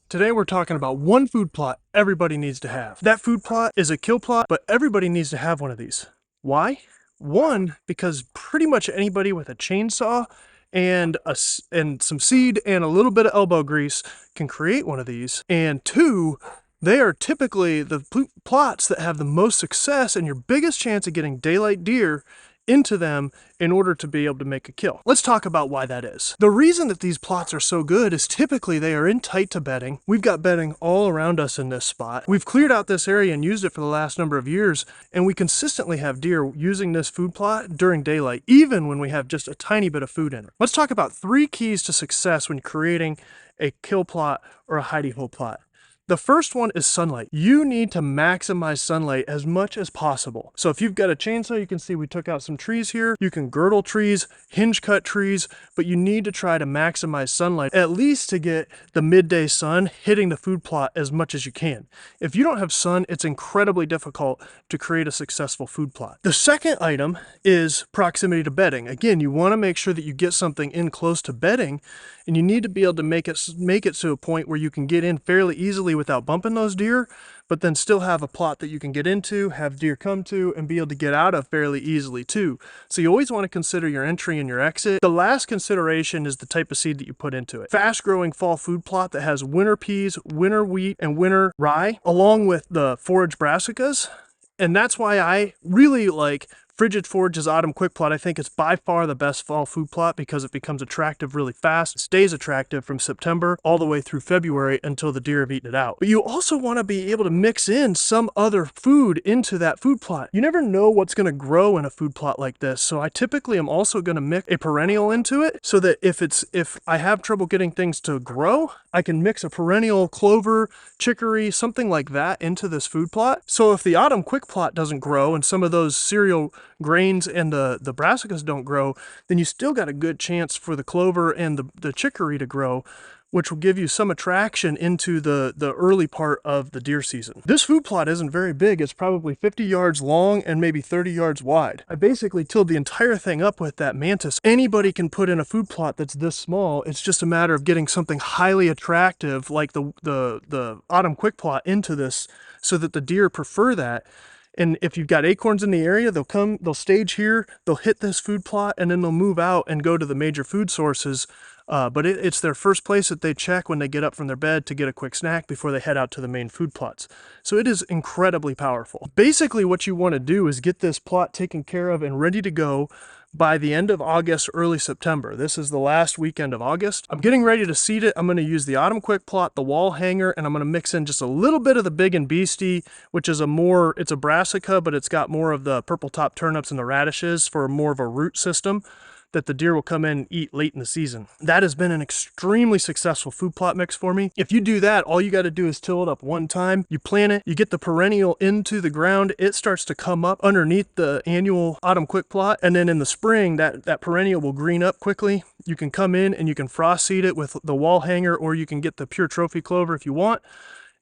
Today we're talking about one food plot everybody needs to have. That food plot is a kill plot, but everybody needs to have one of these. Why? One, because pretty much anybody with a chainsaw and some seed and a little bit of elbow grease can create one of these. And two, they are typically the plots that have the most success and your biggest chance of getting daylight deer into them in order to be able to make a kill. Let's talk about why that is. The reason that these plots are so good is typically they are in tight to bedding. We've got bedding all around us in this spot. We've cleared out this area and used it for the last number of years, and we consistently have deer using this food plot during daylight, even when we have just a tiny bit of food in it. Let's talk about 3 keys to success when creating a kill plot or a hidey hole plot. The first one is sunlight. You need to maximize sunlight as much as possible. So if you've got a chainsaw, you can see we took out some trees here. You can girdle trees, hinge cut trees, but you need to try to maximize sunlight, at least to get the midday sun hitting the food plot as much as you can. If you don't have sun, it's incredibly difficult to create a successful food plot. The second item is proximity to bedding. Again, you want to make sure that you get something in close to bedding, and you need to be able to make it to a point where you can get in fairly easily without bumping those deer, but then still have a plot that you can get into, have deer come to, and be able to get out of fairly easily too. So you always want to consider your entry and your exit. The last consideration is the type of seed that you put into it. Fast growing fall food plot that has winter peas, winter wheat, and winter rye, along with the forage brassicas. And that's why I really like Frigid Forage's Autumn Quick Plot. I think it's by far the best fall food plot because it becomes attractive really fast. It stays attractive from September all the way through February until the deer have eaten it out. But you also want to be able to mix in some other food into that food plot. You never know what's going to grow in a food plot like this. So I typically am also going to mix a perennial into it so that if I have trouble getting things to grow, I can mix a perennial, clover, chicory, something like that into this food plot. So if the Autumn Quick Plot doesn't grow and some of those cereal grains and the brassicas don't grow, then you still got a good chance for the clover and the chicory to grow, which will give you some attraction into the early part of the deer season. This food plot isn't very big. It's probably 50 yards long and maybe 30 yards wide. I basically tilled the entire thing up with that mantis. Anybody can put in a food plot that's this small. It's just a matter of getting something highly attractive like the Autumn Quick Plot into this so that the deer prefer that. And if you've got acorns in the area, they'll stage here, they'll hit this food plot, and then they'll move out and go to the major food sources. But it's their first place that they check when they get up from their bed to get a quick snack before they head out to the main food plots. So it is incredibly powerful. Basically what you want to do is get this plot taken care of and ready to go by the end of August, early September. This is the last weekend of August. I'm getting ready to seed it. I'm going to use the Autumn Quick Plot, the wall hanger, and I'm going to mix in just a little bit of the Big and Beastie, which is it's a brassica, but it's got more of the purple top turnips and the radishes for more of a root system that the deer will come in and eat late in the season. That has been an extremely successful food plot mix for me. If you do that, all you got to do is till it up one time, you plant it, you get the perennial into the ground, it starts to come up underneath the annual Autumn Quick Plot, and then in the spring, that perennial will green up quickly. You can come in and you can frost seed it with the wall hanger, or you can get the pure trophy clover if you want.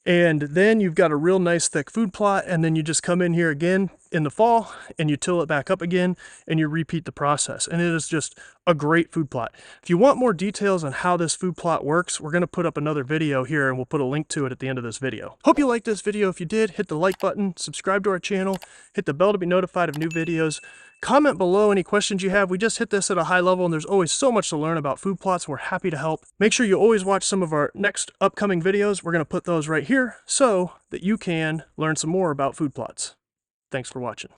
And then you've got a real nice thick food plot, and then you just come in here again in the fall and you till it back up again and you repeat the process. And it is just a great food plot. If you want more details on how this food plot works, we're going to put up another video here and we'll put a link to it at the end of this video. Hope you liked this video. If you did, hit the like button, subscribe to our channel, hit the bell to be notified of new videos. Comment below any questions you have. We just hit this at a high level and there's always so much to learn about food plots. We're happy to help. Make sure you always watch some of our next upcoming videos. We're going to put those right here so that you can learn some more about food plots. Thanks for watching.